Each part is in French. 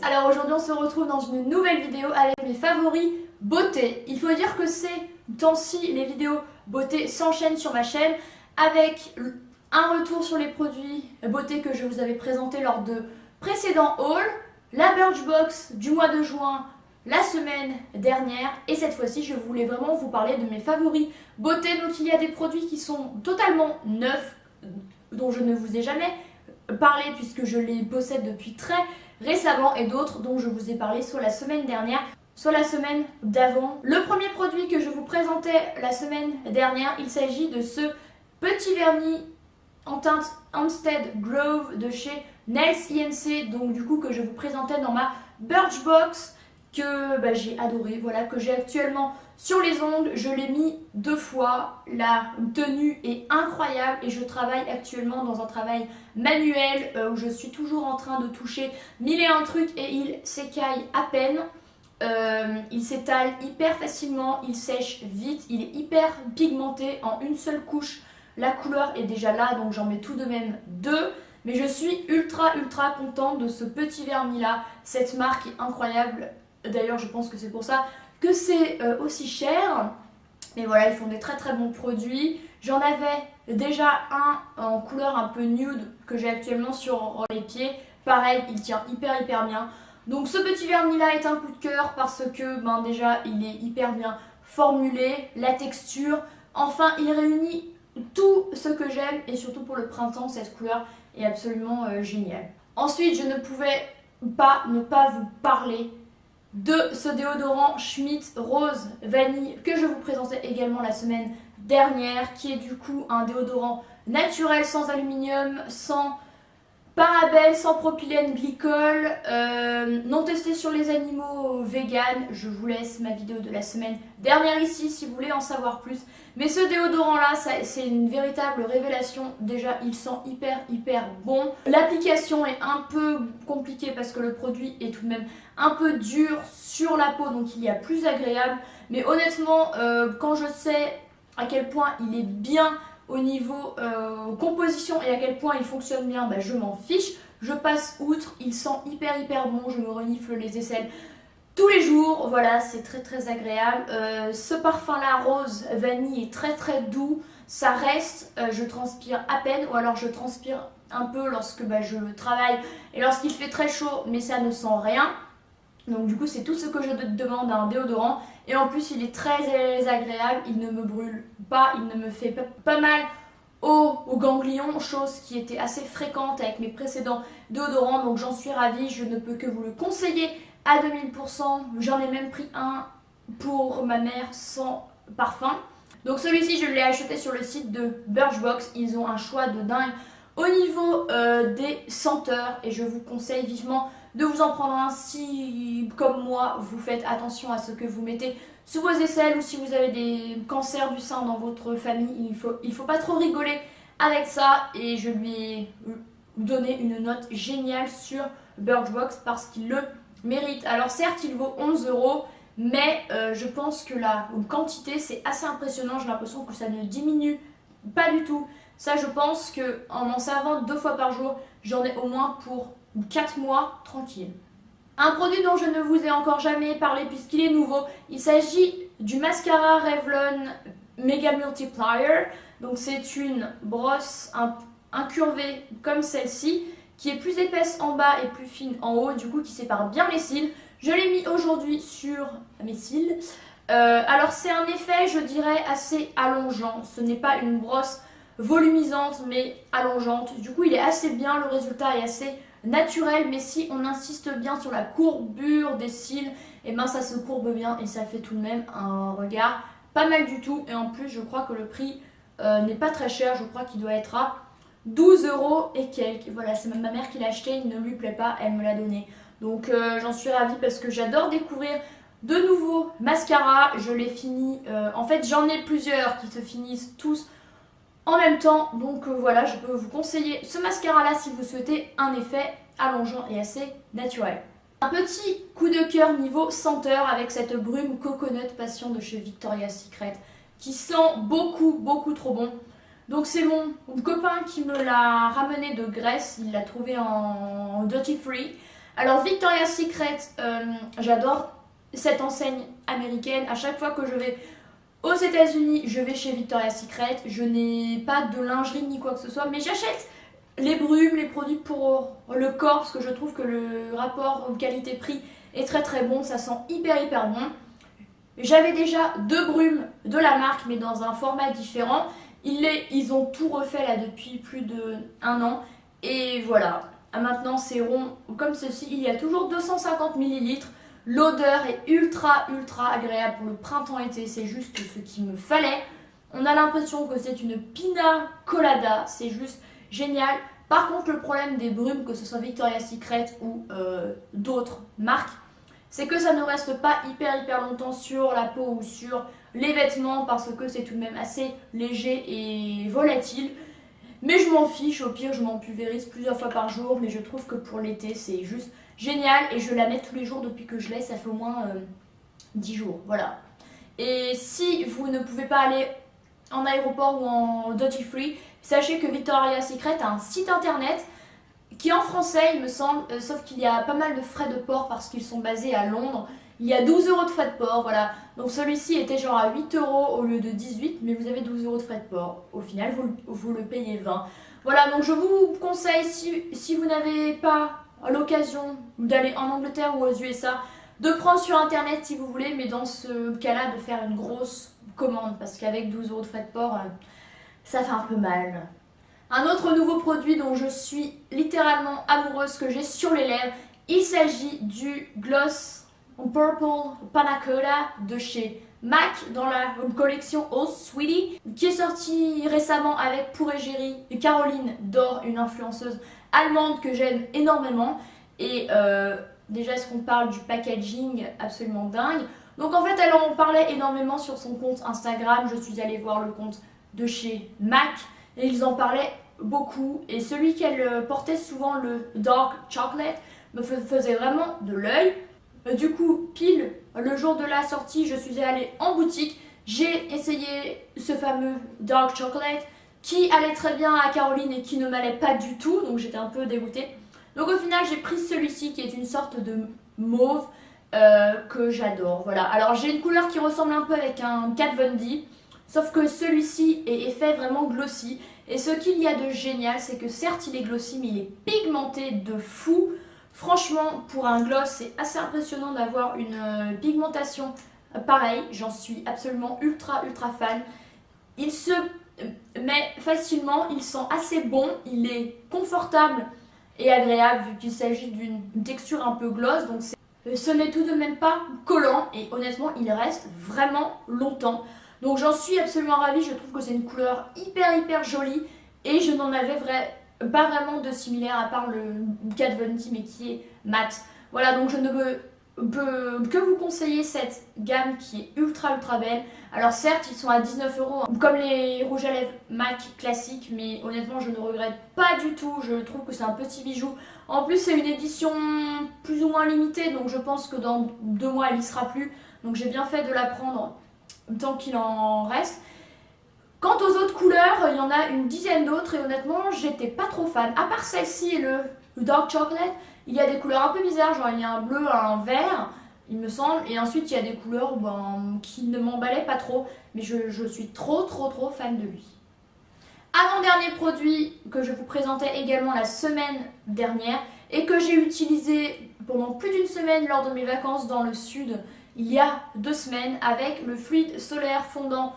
alors aujourd'hui on se retrouve dans une nouvelle vidéo avec mes favoris beauté. Il faut dire que ces temps-ci les vidéos beauté s'enchaînent sur ma chaîne avec un retour sur les produits beauté que je vous avais présenté lors de précédents hauls, la Birchbox du mois de juin la semaine dernière et cette fois-ci je voulais vraiment vous parler de mes favoris beauté. Donc il y a des produits qui sont totalement neufs dont je ne vous ai jamais parlé puisque je les possède depuis très récemment et d'autres dont je vous ai parlé soit la semaine dernière soit la semaine d'avant. Le premier produit que je vous présentais la semaine dernière, il s'agit de ce petit vernis en teinte Hampstead Grove de chez Nails INC, donc du coup que je vous présentais dans ma Birchbox que j'ai adoré, voilà, que j'ai actuellement sur les ongles. Je l'ai mis 2 fois, la tenue est incroyable et je travaille actuellement dans un travail manuel où je suis toujours en train de toucher 1001 trucs et il s'écaille à peine. Il s'étale hyper facilement, il sèche vite, il est hyper pigmenté en une seule couche. La couleur est déjà là donc j'en mets tout de même 2. Mais je suis ultra contente de ce petit vernis là. Cette marque est incroyable. D'ailleurs je pense que c'est pour ça que c'est aussi cher. Mais voilà, ils font des très bons produits. J'en avais déjà un en couleur un peu nude que j'ai actuellement sur les pieds. Pareil, il tient hyper bien. Donc ce petit vernis là est un coup de cœur parce que déjà il est hyper bien formulé, la texture. Enfin il réunit tout ce que j'aime et surtout pour le printemps cette couleur est absolument géniale. Ensuite je ne pouvais pas ne pas vous parler de ce déodorant Schmitt Rose Vanille que je vous présentais également la semaine dernière, qui est du coup un déodorant naturel sans aluminium, sans parabènes, sans propylène glycol, non testé sur les animaux vegan. Je vous laisse ma vidéo de la semaine dernière ici si vous voulez en savoir plus. Mais ce déodorant là, c'est une véritable révélation. Déjà il sent hyper bon. L'application est un peu compliquée parce que le produit est tout de même un peu dur sur la peau, donc il y a plus agréable. Mais honnêtement, quand je sais à quel point il est bien au niveau composition et à quel point il fonctionne bien, je m'en fiche, je passe outre. Il sent hyper bon, je me renifle les aisselles tous les jours, voilà, c'est très agréable. Ce parfum là, rose vanille, est très doux, ça reste, je transpire à peine ou alors je transpire un peu lorsque je travaille et lorsqu'il fait très chaud, mais ça ne sent rien. Donc du coup c'est tout ce que je demande à un déodorant et en plus il est très agréable, il ne me brûle pas, il ne me fait pas mal aux ganglions, chose qui était assez fréquente avec mes précédents déodorants, donc j'en suis ravie, je ne peux que vous le conseiller à 2000%, j'en ai même pris un pour ma mère sans parfum. Donc celui-ci je l'ai acheté sur le site de Birchbox, ils ont un choix de dingue au niveau des senteurs et je vous conseille vivement de vous en prendre un si, comme moi, vous faites attention à ce que vous mettez sous vos aisselles ou si vous avez des cancers du sein dans votre famille, il faut pas trop rigoler avec ça et je lui ai donné une note géniale sur Birchbox parce qu'il le mérite. Alors certes il vaut 11 €, mais je pense que la quantité c'est assez impressionnant, j'ai l'impression que ça ne diminue pas du tout. Ça je pense qu'en m'en servant 2 fois par jour, j'en ai au moins pour 4 mois tranquille. Un produit dont je ne vous ai encore jamais parlé puisqu'il est nouveau, il s'agit du mascara Revlon Mega Multiplier. Donc c'est une brosse incurvée comme celle-ci qui est plus épaisse en bas et plus fine en haut, du coup qui sépare bien les cils. Je l'ai mis aujourd'hui sur mes cils. Alors c'est un effet je dirais assez allongeant, ce n'est pas une brosse volumisante mais allongeante. Du coup il est assez bien, le résultat est assez naturel, mais si on insiste bien sur la courbure des cils, et ça se courbe bien et ça fait tout de même un regard pas mal du tout. Et en plus je crois que le prix n'est pas très cher, je crois qu'il doit être à 12 € et quelques. Voilà, c'est même ma mère qui l'a acheté, il ne lui plaît pas, elle me l'a donné. Donc j'en suis ravie parce que j'adore découvrir de nouveaux mascaras. Je les finis, en fait j'en ai plusieurs qui se finissent tous en même temps, donc voilà, je peux vous conseiller ce mascara là si vous souhaitez un effet allongeant et assez naturel. Un petit coup de cœur niveau senteur avec cette brume Coconut Passion de chez Victoria's Secret qui sent beaucoup trop bon. Donc c'est mon copain qui me l'a ramené de Grèce, il l'a trouvé en duty free. Alors Victoria's Secret, j'adore cette enseigne américaine. À chaque fois que je vais aux États-Unis, je vais chez Victoria's Secret. Je n'ai pas de lingerie ni quoi que ce soit, mais j'achète les brumes, les produits pour le corps parce que je trouve que le rapport qualité-prix est très très bon. Ça sent hyper bon. J'avais déjà 2 brumes de la marque, mais dans un format différent. Ils ont tout refait là depuis plus d'1 an. Et voilà, maintenant c'est rond comme ceci. Il y a toujours 250 ml. L'odeur est ultra agréable pour le printemps-été. C'est juste ce qu'il me fallait. On a l'impression que c'est une pina colada. C'est juste génial. Par contre, le problème des brumes, que ce soit Victoria's Secret ou d'autres marques, c'est que ça ne reste pas hyper longtemps sur la peau ou sur les vêtements parce que c'est tout de même assez léger et volatile. Mais je m'en fiche, au pire je m'en pulvérise plusieurs fois par jour, mais je trouve que pour l'été c'est juste génial et je la mets tous les jours depuis que je l'ai, ça fait au moins 10 jours, voilà. Et si vous ne pouvez pas aller en aéroport ou en duty free, sachez que Victoria's Secret a un site internet qui est en français il me semble, sauf qu'il y a pas mal de frais de port parce qu'ils sont basés à Londres. Il y a 12 € de frais de port, voilà. Donc celui-ci était genre à 8 € au lieu de 18, mais vous avez 12 € de frais de port. Au final, vous le payez 20. Voilà, donc je vous conseille, si vous n'avez pas l'occasion d'aller en Angleterre ou aux USA, de prendre sur internet si vous voulez, mais dans ce cas-là, de faire une grosse commande, parce qu'avec 12 € de frais de port, ça fait un peu mal. Un autre nouveau produit dont je suis littéralement amoureuse, que j'ai sur les lèvres, il s'agit du gloss Purple Panna Cotta de chez MAC dans la collection Oh Sweetie, qui est sortie récemment avec pour égérie Caroline Dor, une influenceuse allemande que j'aime énormément. Et déjà, est-ce qu'on parle du packaging absolument dingue? Donc en fait, elle en parlait énormément sur son compte Instagram. Je suis allée voir le compte de chez MAC et ils en parlaient beaucoup. Et celui qu'elle portait souvent, le Dark Chocolate, me faisait vraiment de l'œil. Du coup, pile le jour de la sortie, je suis allée en boutique. J'ai essayé ce fameux Dark Chocolate qui allait très bien à Caroline et qui ne m'allait pas du tout. Donc j'étais un peu dégoûtée. Donc au final, j'ai pris celui-ci qui est une sorte de mauve que j'adore. Voilà. Alors j'ai une couleur qui ressemble un peu avec un Kat Von D. Sauf que celui-ci est fait vraiment glossy. Et ce qu'il y a de génial, c'est que certes il est glossy, mais il est pigmenté de fou. Franchement, pour un gloss, c'est assez impressionnant d'avoir une pigmentation pareille. J'en suis absolument ultra fan. Il se met facilement, il sent assez bon, il est confortable et agréable vu qu'il s'agit d'une texture un peu gloss. Donc ce n'est tout de même pas collant et honnêtement, il reste vraiment longtemps. Donc j'en suis absolument ravie, je trouve que c'est une couleur hyper jolie et je n'en avais pas vraiment de similaire à part le Kat Von D mais qui est mat. Voilà, donc je ne peux que vous conseiller cette gamme qui est ultra belle. Alors certes ils sont à 19 € comme les rouges à lèvres MAC classiques, mais honnêtement je ne regrette pas du tout. Je trouve que c'est un petit bijou. En plus c'est une édition plus ou moins limitée, donc je pense que dans 2 mois elle y sera plus. Donc j'ai bien fait de la prendre tant qu'il en reste. Quant aux autres couleurs, il y en a une dizaine d'autres et honnêtement, j'étais pas trop fan. À part celle-ci et le Dark Chocolate, il y a des couleurs un peu bizarres, genre il y a un bleu, un vert, il me semble. Et ensuite, il y a des couleurs qui ne m'emballaient pas trop, mais je suis trop fan de lui. Avant-dernier produit que je vous présentais également la semaine dernière et que j'ai utilisé pendant plus d'une semaine lors de mes vacances dans le sud, il y a 2 semaines, avec le fluide solaire fondant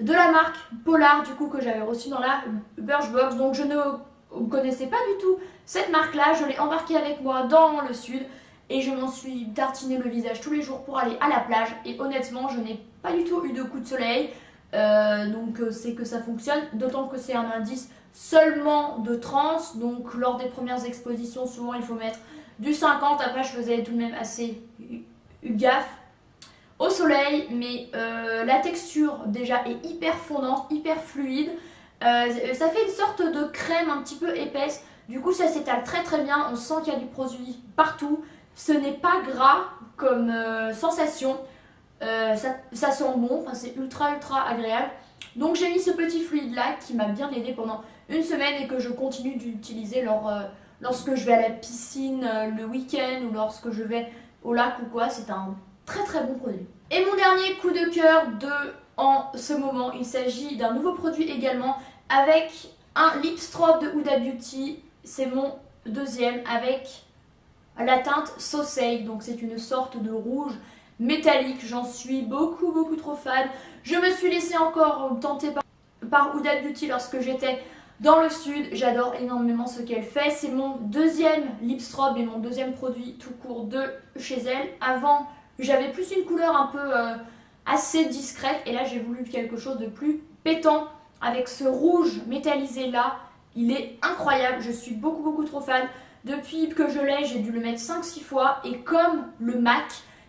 de la marque Polar, du coup, que j'avais reçu dans la Birchbox. Donc je ne connaissais pas du tout cette marque là, je l'ai embarquée avec moi dans le sud et je m'en suis tartiné le visage tous les jours pour aller à la plage et honnêtement je n'ai pas du tout eu de coup de soleil, donc c'est que ça fonctionne, d'autant que c'est un indice seulement de 30, donc lors des premières expositions souvent il faut mettre du 50, après je faisais tout de même assez gaffe au soleil, mais la texture déjà est hyper fondante, hyper fluide. Ça fait une sorte de crème un petit peu épaisse, du coup ça s'étale très bien, on sent qu'il y a du produit partout. Ce n'est pas gras comme sensation, ça sent bon, enfin, c'est ultra agréable. Donc j'ai mis ce petit fluide là qui m'a bien aidé pendant une semaine et que je continue d'utiliser lorsque je vais à la piscine le week-end ou lorsque je vais au lac ou quoi. C'est un très très bon produit. Et mon dernier coup de cœur en ce moment, il s'agit d'un nouveau produit également avec un lip strobe de Huda Beauty. C'est mon deuxième avec la teinte Sauceil. Donc c'est une sorte de rouge métallique. J'en suis beaucoup trop fan. Je me suis laissée encore tenter par Huda Beauty lorsque j'étais dans le sud. J'adore énormément ce qu'elle fait. C'est mon deuxième lip strobe et mon deuxième produit tout court de chez elle. Avant, j'avais plus une couleur un peu assez discrète et là j'ai voulu quelque chose de plus pétant avec ce rouge métallisé là. Il est incroyable, je suis beaucoup trop fan. Depuis que je l'ai, j'ai dû le mettre 5-6 fois et comme le MAC,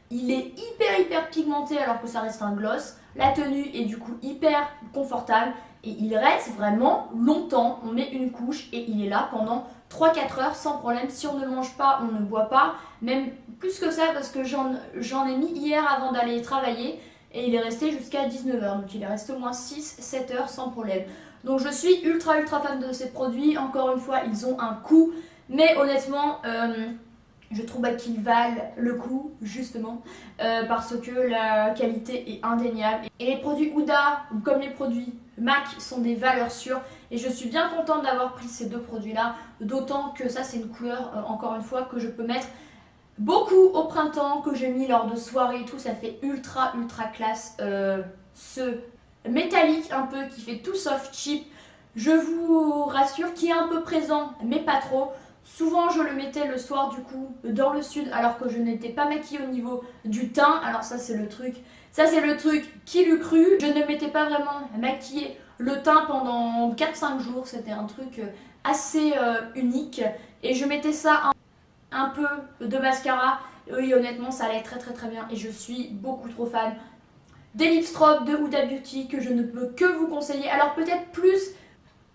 il est hyper pigmenté alors que ça reste un gloss. La tenue est du coup hyper confortable et il reste vraiment longtemps. On met une couche et il est là pendant 3-4 heures sans problème. Si on ne mange pas, on ne boit pas. Même plus que ça parce que j'en ai mis hier avant d'aller travailler et il est resté jusqu'à 19 heures. Donc il est resté au moins 6-7 heures sans problème. Donc je suis ultra fan de ces produits. Encore une fois, ils ont un coût. Mais honnêtement, je trouve qu'ils valent le coup, justement, parce que la qualité est indéniable. Et les produits Huda, comme les produits MAC, sont des valeurs sûres. Et je suis bien contente d'avoir pris ces deux produits-là, d'autant que ça, c'est une couleur, encore une fois, que je peux mettre beaucoup au printemps, que j'ai mis lors de soirées et tout. Ça fait ultra classe. Ce métallique un peu qui fait tout soft cheap, je vous rassure, qui est un peu présent, mais pas trop. Souvent je le mettais le soir du coup dans le sud alors que je n'étais pas maquillée au niveau du teint. Alors ça c'est le truc qui l'eût cru. Je ne m'étais pas vraiment maquillée le teint pendant 4-5 jours. C'était un truc assez unique. Et je mettais ça un peu de mascara. Oui honnêtement ça allait très bien et je suis beaucoup trop fan des lip strobes de Huda Beauty que je ne peux que vous conseiller. Alors peut-être plus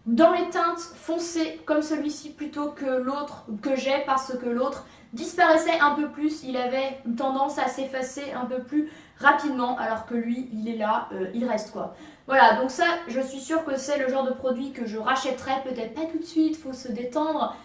dans les teintes foncées comme celui-ci plutôt que l'autre que j'ai parce que l'autre disparaissait un peu plus, il avait une tendance à s'effacer un peu plus rapidement alors que lui il est là, il reste quoi. Voilà donc ça je suis sûre que c'est le genre de produit que je rachèterai, peut-être pas tout de suite, faut se détendre,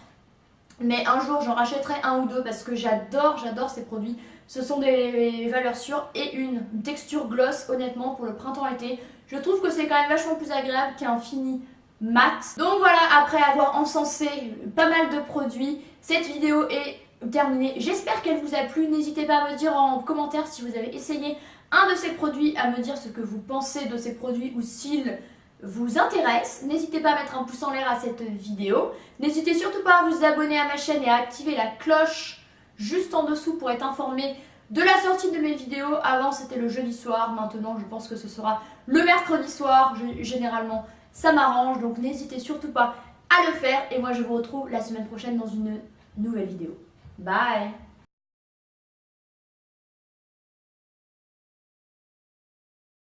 mais un jour j'en rachèterai un ou deux parce que j'adore ces produits. Ce sont des valeurs sûres et une texture gloss honnêtement pour le printemps-été. Je trouve que c'est quand même vachement plus agréable qu'un fini mat. Donc voilà, après avoir encensé pas mal de produits, cette vidéo est terminée. J'espère qu'elle vous a plu. N'hésitez pas à me dire en commentaire si vous avez essayé un de ces produits, à me dire ce que vous pensez de ces produits ou s'ils vous intéressent. N'hésitez pas à mettre un pouce en l'air à cette vidéo. N'hésitez surtout pas à vous abonner à ma chaîne et à activer la cloche juste en dessous pour être informé de la sortie de mes vidéos. Avant c'était le jeudi soir, maintenant je pense que ce sera le mercredi soir. Généralement ça m'arrange, donc n'hésitez surtout pas à le faire. Et moi je vous retrouve la semaine prochaine dans une nouvelle vidéo. Bye!